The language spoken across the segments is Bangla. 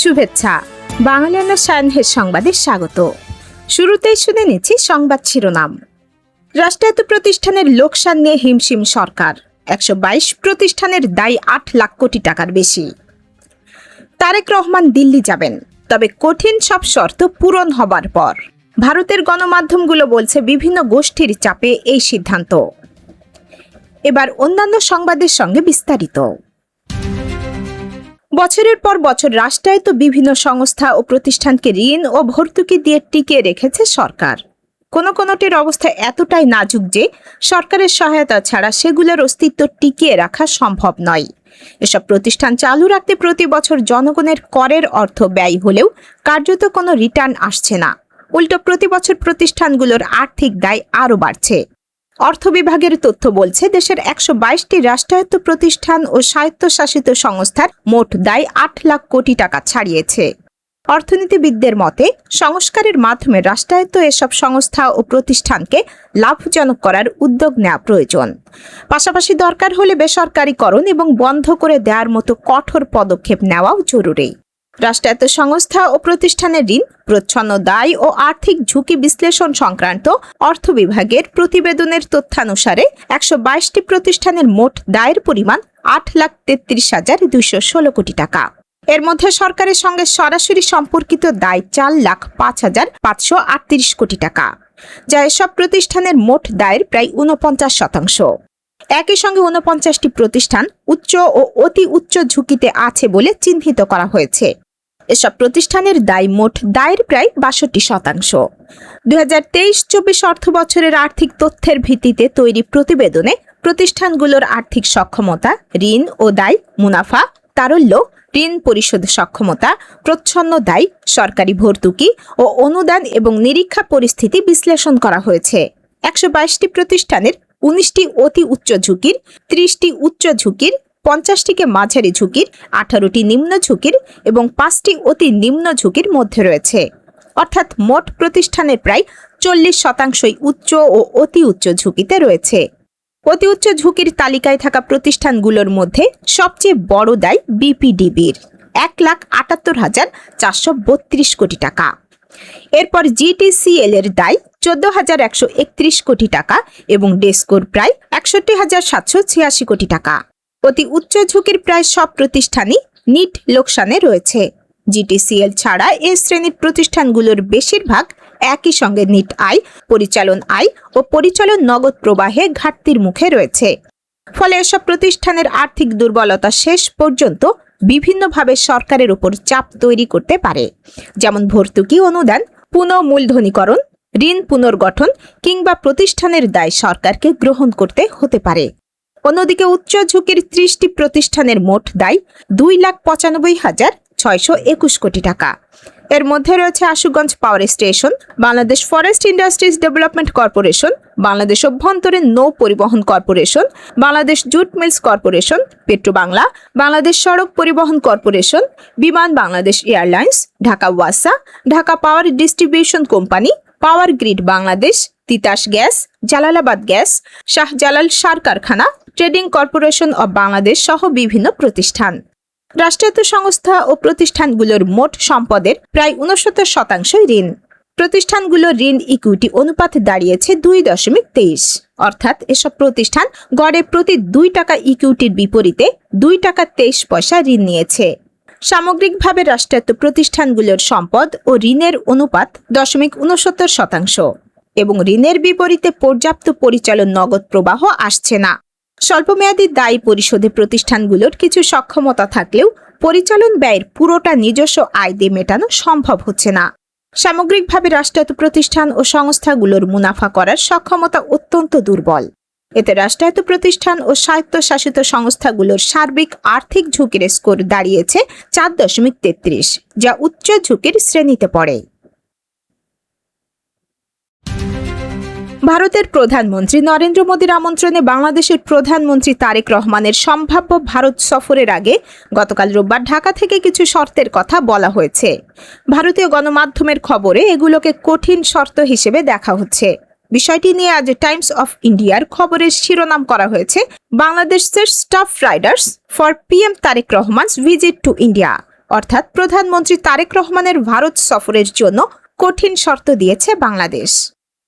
শুভেচ্ছা। বাংলাদেশ সায়নহের সংবাদে স্বাগত। শুরুতেই শুনে নিচ্ছি সংবাদ শিরোনাম। রাষ্ট্রায়ত্ত প্রতিষ্ঠানের লোকসান নিয়ে হিমশিম সরকার। 122 প্রতিষ্ঠানের দায় 8 লাখ কোটি টাকার বেশি। তারেক রহমান দিল্লি যাবেন, তবে কঠিন সব শর্ত পূরণ হবার পর। ভারতের গণমাধ্যমগুলো বলছে বিভিন্ন গোষ্ঠীর চাপে এই সিদ্ধান্ত। এবার অন্যান্য সংবাদের সঙ্গে বিস্তারিত। বছরের পর বছর রাষ্ট্রায়ত্ত বিভিন্ন সংস্থা ও প্রতিষ্ঠানকে ঋণ ও ভর্তুকি দিয়ে টিকিয়ে রেখেছে সরকার। কোনোটির অবস্থা এতটাই নাজুক যে সরকারের সহায়তা ছাড়া সেগুলোর অস্তিত্ব টিকিয়ে রাখা সম্ভব নয়। এসব প্রতিষ্ঠান চালু রাখতে প্রতি বছর জনগণের করের অর্থ ব্যয় হলেও কার্যত কোনো রিটার্ন আসছে না। উল্টো প্রতি বছর প্রতিষ্ঠানগুলোর আর্থিক দায় আরও বাড়ছে। অর্থ বিভাগের তথ্য বলছে, দেশের 122টি রাষ্ট্রায়ত্ত প্রতিষ্ঠান ও স্বায়ত্তশাসিত সংস্থার মোট দায় 8 লাখ কোটি টাকা ছাড়িয়েছে। অর্থনীতিবিদদের মতে, সংস্কারের মাধ্যমে রাষ্ট্রায়ত্ত এসব সংস্থা ও প্রতিষ্ঠানকে লাভজনক করার উদ্যোগ নেওয়া প্রয়োজন। পাশাপাশি দরকার হলে বেসরকারীকরণ এবং বন্ধ করে দেওয়ার মতো কঠোর পদক্ষেপ নেওয়াও জরুরি। রাষ্ট্রায়ত্ত সংস্থা ও প্রতিষ্ঠানের ঋণ, প্রচ্ছন্ন দায় ও আর্থিক ঝুঁকি বিশ্লেষণ সংক্রান্ত অর্থ বিভাগের প্রতিবেদনের তথ্যানুসারে 122টি প্রতিষ্ঠানের মোট দায়ের পরিমাণ 8,33,216 কোটি টাকা। এর মধ্যে সরকারের সঙ্গে সরাসরি সম্পর্কিত দায় 4,05,538 কোটি টাকা, যা এসব প্রতিষ্ঠানের মোট দায়ের প্রায় 49%। একই সঙ্গে 49টি প্রতিষ্ঠান উচ্চ ও অতি উচ্চ ঝুঁকিতে আছে বলে চিহ্নিত করা হয়েছে। এসব প্রতিষ্ঠানের দায় মোট দায়ের প্রায় 62%। 2023-24 অর্থ বছরের আর্থিক তথ্যের ভিত্তিতে তৈরি প্রতিবেদনে প্রতিষ্ঠানগুলোর আর্থিক সক্ষমতা, ঋণ ও দায়, মুনাফা, তারল্য, ঋণ পরিশোধ সক্ষমতা, প্রচ্ছন্ন দায়, সরকারি ভর্তুকি ও অনুদান এবং নিরীক্ষা পরিস্থিতি বিশ্লেষণ করা হয়েছে। 122টি প্রতিষ্ঠানের 19টি অতি উচ্চ ঝুঁকির, 30টি উচ্চ ঝুঁকির, 50টিকে মাঝারি ঝুঁকির, 18টি নিম্ন ঝুঁকির এবং 5টি অতি নিম্ন ঝুঁকির মধ্যে রয়েছে। অর্থাৎ মোট প্রতিষ্ঠানের প্রায় 40% উচ্চ ও অতি উচ্চ ঝুঁকিতে রয়েছে। অতি উচ্চ ঝুঁকির তালিকায় থাকা প্রতিষ্ঠানগুলোর মধ্যে সবচেয়ে বড় দায় বিপিডিবির 1,78,432 কোটি টাকা। এরপর জিটিসিএল এর দায় 14,131 কোটি টাকা এবং ডেসকোর প্রায় 61,786 কোটি টাকা। অতি উচ্চ ঝুঁকির প্রায় সব প্রতিষ্ঠানই নিট লোকসানে রয়েছে। জিটিসিএল ছাড়া এই শ্রেণীর প্রতিষ্ঠানগুলোর বেশিরভাগ একই সঙ্গে নিট আয়, পরিচালন আয় ও পরিচালন নগদ প্রবাহে ঘাটতির মুখে রয়েছে। ফলে এসব প্রতিষ্ঠানের আর্থিক দুর্বলতা শেষ পর্যন্ত বিভিন্নভাবে সরকারের উপর চাপ তৈরি করতে পারে, যেমন ভর্তুকি, অনুদান, পুনঃমূলধনীকরণ, ঋণ পুনর্গঠন কিংবা প্রতিষ্ঠানের দায় সরকারকে গ্রহণ করতে হতে পারে। অন্যদিকে উচ্চ ঝুঁকির 30টি প্রতিষ্ঠানের মোট দায় 2,95,621 কোটি টাকা। এর মধ্যে রয়েছে Ashuganj power station, Bangladesh forest industries development corporation, Bangladesh অভ্যন্তরীণ নৌ পরিবহন corporation, Bangladesh jute mills corporation, Petrobangla, Bangladesh সড়ক পরিবহন কর্পোরেশন, বিমান বাংলাদেশ এয়ারলাইন্স, ঢাকা ওয়াসা, Dhaka power distribution company, power grid Bangladesh, Titas gas, Jalalabad gas, Shahjalal সার কারখানা, ট্রেডিং কর্পোরেশন অব বাংলাদেশ সহ বিভিন্ন প্রতিষ্ঠান। রাষ্ট্রায়ত্ত সংস্থা ও প্রতিষ্ঠানগুলোর মোট সম্পদের প্রায় 69% ঋণ। প্রতিষ্ঠানগুলোর ঋণ ইকুইটি অনুপাত দাঁড়িয়েছে 2.23। অর্থাৎ এসব প্রতিষ্ঠান গড়ে প্রতি 2 টাকা ইকুইটির বিপরীতে 2 টাকা 23 পয়সা ঋণ নিয়েছে। সামগ্রিকভাবে রাষ্ট্রায়ত্ত প্রতিষ্ঠানগুলোর সম্পদ ও ঋণের অনুপাত 0.69% এবং ঋণের বিপরীতে পর্যাপ্ত পরিচালন নগদ প্রবাহ আসছে না। স্বল্পমেয়াদী দায় পরিশোধে প্রতিষ্ঠানগুলোর কিছু সক্ষমতা থাকলেও পরিচালন ব্যয়ের পুরোটা নিজস্ব আয় দিয়ে মেটানো সম্ভব হচ্ছে না। সামগ্রিকভাবে রাষ্ট্রায়ত্ত প্রতিষ্ঠান ও সংস্থাগুলোর মুনাফা করার সক্ষমতা অত্যন্ত দুর্বল। এতে রাষ্ট্রায়ত্ত প্রতিষ্ঠান ও স্বায়ত্তশাসিত সংস্থাগুলোর সার্বিক আর্থিক ঝুঁকির স্কোর দাঁড়িয়েছে 4.33, যা উচ্চ ঝুঁকির শ্রেণীতে পড়ে। ভারতের প্রধানমন্ত্রী নরেন্দ্র মোদীর আমন্ত্রণে বাংলাদেশের প্রধানমন্ত্রী তারেক রহমানের সম্ভাব্য ভারত সফরের আগে গতকাল রোববার ঢাকা থেকে কিছু শর্তের কথা বলা হয়েছে। ভারতীয় গণমাধ্যমের খবরে এগুলোকে কঠিন শর্ত হিসেবে দেখা হচ্ছে। বিষয়টি নিয়ে আজ টাইমস অফ ইন্ডিয়ার খবরের শিরোনাম করা হয়েছে, বাংলাদেশের staff riders for PM Tarique Rahman's visit to India, অর্থাৎ প্রধানমন্ত্রী তারেক রহমানের ভারত সফরের জন্য কঠিন শর্ত দিয়েছে বাংলাদেশ।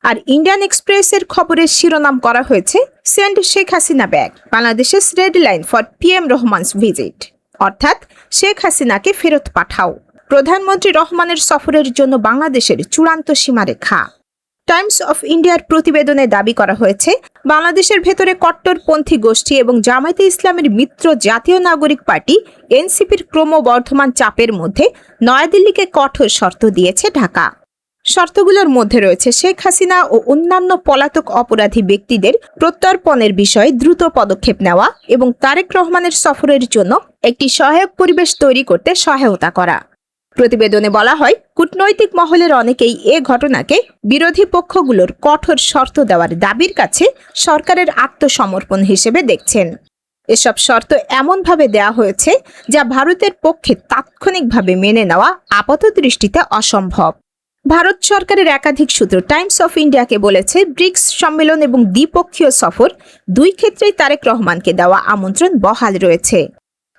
আর ইন্ডিয়ান এক্সপ্রেসের খবরের শিরোনাম করা হয়েছে সেন্ড শেখ হাসিনা ব্যাক, বাংলাদেশের red line for PM Rahman's visit, অর্থাৎ শেখ হাসিনাকে ফেরত পাঠাও, প্রধানমন্ত্রী রহমানের সফরের জন্য বাংলাদেশের চূড়ান্ত সীমারেখা। টাইমস অফ ইন্ডিয়ার প্রতিবেদনে দাবি করা হয়েছে বাংলাদেশের ভেতরে কট্টরপন্থী গোষ্ঠী এবং জামায়াতে ইসলামের মিত্র জাতীয় নাগরিক পার্টি NCPর ক্রমবর্ধমান চাপের মধ্যে নয়াদিল্লিকে কঠোর শর্ত দিয়েছে ঢাকা। শর্তগুলোর মধ্যে রয়েছে শেখ হাসিনা ও অন্যান্য পলাতক অপরাধী ব্যক্তিদের প্রত্যর্পণের বিষয়ে দ্রুত পদক্ষেপ নেওয়া এবং তারেক রহমানের সফরের জন্য একটি সহায়ক পরিবেশ তৈরি করতে সহায়তা করা। প্রতিবেদনে বলা হয়, কূটনৈতিক মহলের অনেকেই এ ঘটনাকে বিরোধী পক্ষগুলোর কঠোর শর্ত দেওয়ার দাবির কাছে সরকারের আত্মসমর্পণ হিসেবে দেখছেন। এসব শর্ত এমনভাবে দেওয়া হয়েছে যা ভারতের পক্ষে তাৎক্ষণিকভাবে মেনে নেওয়া আপাতদৃষ্টিতে অসম্ভব। ভারত সরকারের একাধিক সূত্র টাইমস অফ ইন্ডিয়াকে বলেছে, ব্রিক্স সম্মেলন এবং দ্বিপক্ষীয় সফর দুই ক্ষেত্রেই তারেক রহমানকে দেওয়া আমন্ত্রণ বহাল রয়েছে।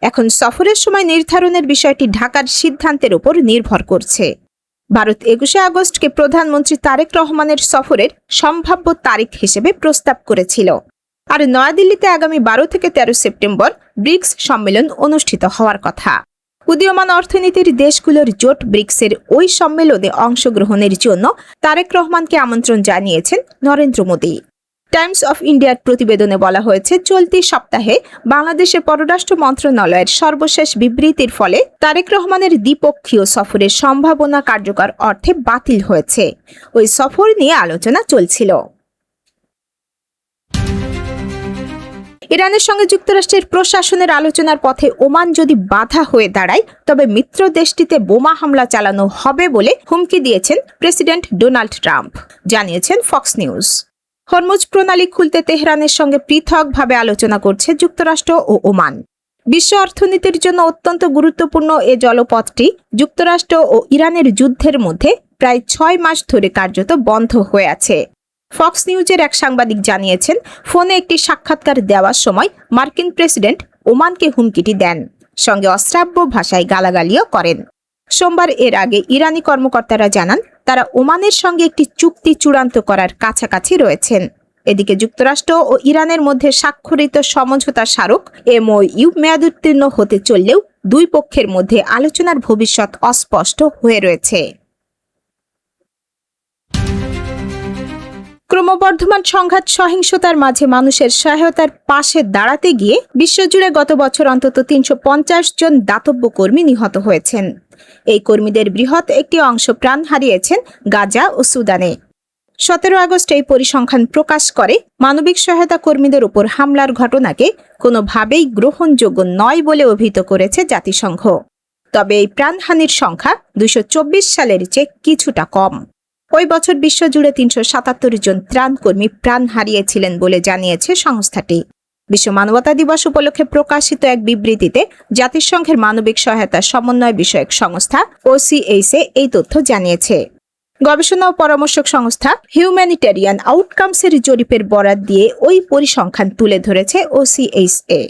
এখন সফরের সময় নির্ধারণের বিষয়টি ঢাকার সিদ্ধান্তের উপর নির্ভর করছে। ভারত 21শে আগস্টকে প্রধানমন্ত্রী তারেক রহমানের সফরের সম্ভাব্য তারিখ হিসেবে প্রস্তাব করেছিল। আর নয়াদিল্লিতে আগামী 12 থেকে 13 সেপ্টেম্বর ব্রিক্স সম্মেলন অনুষ্ঠিত হওয়ার কথা। উদীয়মান অর্থনীতির দেশগুলোর জোট ব্রিক্সের ওই সম্মেলনে অংশগ্রহণের জন্য তারেক রহমানকে আমন্ত্রণ জানিয়েছেন নরেন্দ্র মোদী। টাইমস অফ ইন্ডিয়ার প্রতিবেদনে বলা হয়েছে, চলতি সপ্তাহে বাংলাদেশের পররাষ্ট্র মন্ত্রণালয়ের সর্বশেষ বিবৃতির ফলে তারেক রহমানের দ্বিপক্ষীয় সফরের সম্ভাবনা কার্যকর অর্থে বাতিল হয়েছে। ওই সফর নিয়ে আলোচনা চলছিল। ইরানের সঙ্গে যুক্তরাষ্ট্রের প্রশাসনের আলোচনার পথে ওমান যদি বাধা হয়ে দাঁড়ায়, তবে মিত্র দেশটিতে বোমা হামলা চালানো হবে বলে হুমকি দিয়েছেন প্রেসিডেন্ট ডোনাল্ড ট্রাম্প, জানিয়েছেন ফক্স নিউজ। হরমুজ প্রণালী খুলতে তেহরানের সঙ্গে পৃথকভাবে আলোচনা করছে যুক্তরাষ্ট্র ও ওমান। বিশ্ব অর্থনীতির জন্য অত্যন্ত গুরুত্বপূর্ণ এ জলপথটি যুক্তরাষ্ট্র ও ইরানের যুদ্ধের মধ্যে প্রায় 6 মাস ধরে কার্যত বন্ধ হয়ে আছে। ফক্স নিউজের এক সাংবাদিক জানিয়েছেন, ফোনে একটি সাক্ষাৎকার দেওয়ার সময় মার্কিন প্রেসিডেন্ট ওমানকে হুমকিটি দেন, সঙ্গে অশ্রাব্য ভাষায় গালাগালিও করেন। সোমবার এর আগে ইরানি কর্মকর্তারা জানান তারা ওমানের সঙ্গে একটি চুক্তি চূড়ান্ত করার কাছাকাছি রয়েছেন। এদিকে যুক্তরাষ্ট্র ও ইরানের মধ্যে স্বাক্ষরিত সমঝোতা স্মারক MOU মেয়াদোত্তীর্ণ হতে চললেও দুই পক্ষের মধ্যে আলোচনার ভবিষ্যৎ অস্পষ্ট হয়ে রয়েছে। ক্রমবর্ধমান সংঘাত সহিংসতার মাঝে মানুষের সহায়তার পাশে দাঁড়াতে গিয়ে বিশ্বজুড়ে গত বছর অন্তত 350 জন দাতব্য কর্মী নিহত হয়েছেন। এই কর্মীদের বৃহৎ একটি অংশ প্রাণ হারিয়েছেন গাজা ও সুদানে। 17 আগস্ট এই পরিসংখ্যান প্রকাশ করে মানবিক সহায়তা কর্মীদের উপর হামলার ঘটনাকে কোনোভাবেই গ্রহণযোগ্য নয় বলে অভিহিত করেছে জাতিসংঘ। তবে এই প্রাণহানির সংখ্যা 224 সালের চেয়ে কিছুটা কম। ওই বছর বিশ্বজুড়ে 377 জন ত্রাণকর্মী প্রাণ হারিয়েছিলেন বলে জানিয়েছে সংস্থাটি। বিশ্ব মানবতা দিবস উপলক্ষে প্রকাশিত এক বিবৃতিতে জাতিসংঘের মানবিক সহায়তা সমন্বয় বিষয়ক সংস্থা OCHA এই তথ্য জানিয়েছে। গবেষণা ও পরামর্শক সংস্থা হিউম্যানিটেরিয়ান আউটকামসের জরিপের বরাত দিয়ে ওই পরিসংখ্যান তুলে ধরেছে OCHA।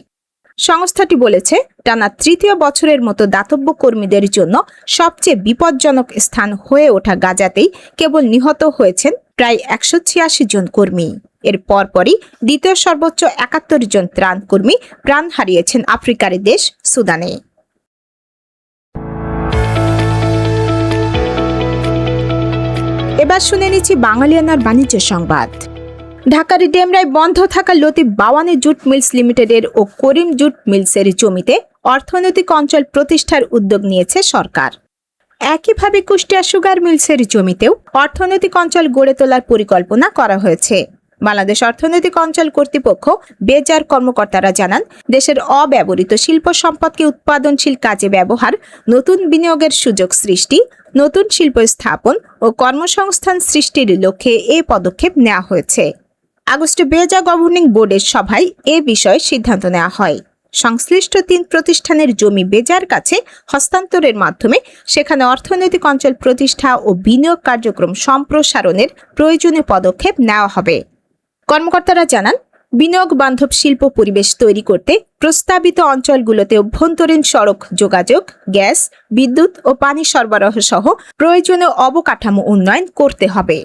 সংস্থাটি বলেছে, টানা তৃতীয় বছরের মতো দাতব্য কর্মীদের জন্য সবচেয়ে বিপজ্জনক স্থান হয়ে ওঠা গাজাতেই কেবল নিহত হয়েছেন প্রায় 186 জন কর্মী। এর পরপরই দ্বিতীয় সর্বোচ্চ 71 জন ত্রাণকর্মী প্রাণ হারিয়েছেন আফ্রিকার দেশ সুদানে। এবার শুনে নিচ্ছি বাঙালিয়ানার বাণিজ্য সংবাদ। ঢাকার ডেমরায় বন্ধ থাকা লতিফ বাওয়ানি জুট মিলস লিমিটেডের ও করিম জুট মিলসের জমিতে অর্থনৈতিক অঞ্চল প্রতিষ্ঠার উদ্যোগ নিয়েছে সরকার। একইভাবে কুষ্টিয়া সুগার মিলসের জমিতেও অর্থনৈতিক অঞ্চল গড়ে তোলার পরিকল্পনা করা হয়েছে। বাংলাদেশ অর্থনৈতিক অঞ্চল কর্তৃপক্ষ বেজার কর্মকর্তারা জানান, দেশের অব্যবহৃত শিল্প সম্পদকে উৎপাদনশীল কাজে ব্যবহার, নতুন বিনিয়োগের সুযোগ সৃষ্টি, নতুন শিল্প স্থাপন ও কর্মসংস্থান সৃষ্টির লক্ষ্যে এই পদক্ষেপ নেওয়া হয়েছে। আগস্টে বেজা গভর্নিং বোর্ডের সভায় এ বিষয়ে সিদ্ধান্ত নেওয়া হয়। সংশ্লিষ্ট 3 প্রতিষ্ঠানের জমি বেজার কাছে হস্তান্তরের মাধ্যমে সেখানে অর্থনৈতিক অঞ্চল প্রতিষ্ঠা ও বিনিয়োগ কার্যক্রম সম্প্রসারণের প্রয়োজনীয় পদক্ষেপ নেওয়া হবে। কর্মকর্তারা জানান, বিনিয়োগ বান্ধব শিল্প পরিবেশ তৈরি করতে প্রস্তাবিত অঞ্চলগুলোতে অভ্যন্তরীণ সড়ক যোগাযোগ, গ্যাস, বিদ্যুৎ ও পানি সরবরাহ সহ প্রয়োজনীয় অবকাঠামো উন্নয়ন করতে হবে।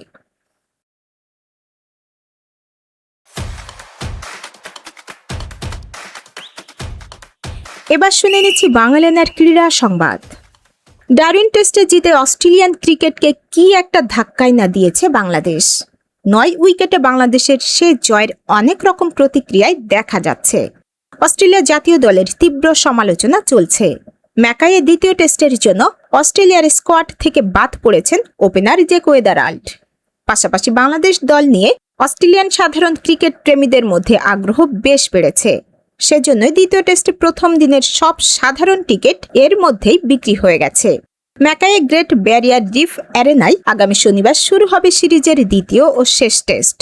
এবার শুনে নিচ্ছি বাংলাদেশের ক্রীড়া সংবাদ। ডারউইন টেস্টে জিতে অস্ট্রেলিয়ান ক্রিকেটকে কি একটা ধাক্কাই না দিয়েছে বাংলাদেশ। 9 উইকেটে বাংলাদেশের সে জয়ের অনেক রকম প্রতিক্রিয়ায় দেখা যাচ্ছে। অস্ট্রেলিয়া জাতীয় দলের তীব্র সমালোচনা চলছে। ম্যাকাইয়ে দ্বিতীয় টেস্টের জন্য অস্ট্রেলিয়ার স্কোয়াড থেকে বাদ পড়েছেন ওপেনার জ্যাক ওয়েদারাল্ড। পাশাপাশি বাংলাদেশ দল নিয়ে অস্ট্রেলিয়ান সাধারণ ক্রিকেট প্রেমীদের মধ্যে আগ্রহ বেশ বেড়েছে। সেজন্য দ্বিতীয় টেস্টে প্রথম দিনের সব সাধারণ টিকিট এর মধ্যেই বিক্রি হয়ে গেছে। ম্যাকাইয়ে গ্রেট ব্যারিয়ার রিফ অ্যারেনায় আগামী শনিবার শুরু হবে সিরিজের দ্বিতীয় ও শেষ টেস্ট।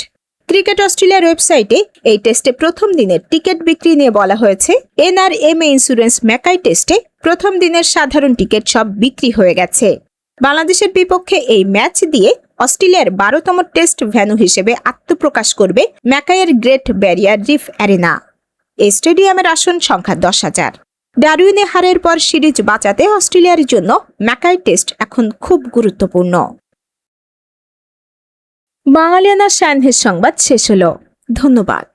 ক্রিকেট অস্ট্রেলিয়ার ওয়েবসাইটে এই টেস্টে প্রথম দিনের টিকিট বিক্রি নিয়ে বলা হয়েছে, NRMA ইন্স্যুরেন্স ম্যাকাই টেস্টে প্রথম দিনের সাধারণ টিকিট সব বিক্রি হয়ে গেছে। বাংলাদেশের বিপক্ষে এই ম্যাচ দিয়ে অস্ট্রেলিয়ার 12তম টেস্ট ভেন্যু হিসেবে আত্মপ্রকাশ করবে ম্যাকাইয়ের গ্রেট ব্যারিয়ার রিফ অ্যারেনা। এই স্টেডিয়ামের আসন সংখ্যা 10,000। ডারউইনে হারের পর সিরিজ বাঁচাতে অস্ট্রেলিয়ার জন্য ম্যাকাই টেস্ট এখন খুব গুরুত্বপূর্ণ। বাঙালিয়ানা সানহের সংবাদ শেষ হলো। ধন্যবাদ।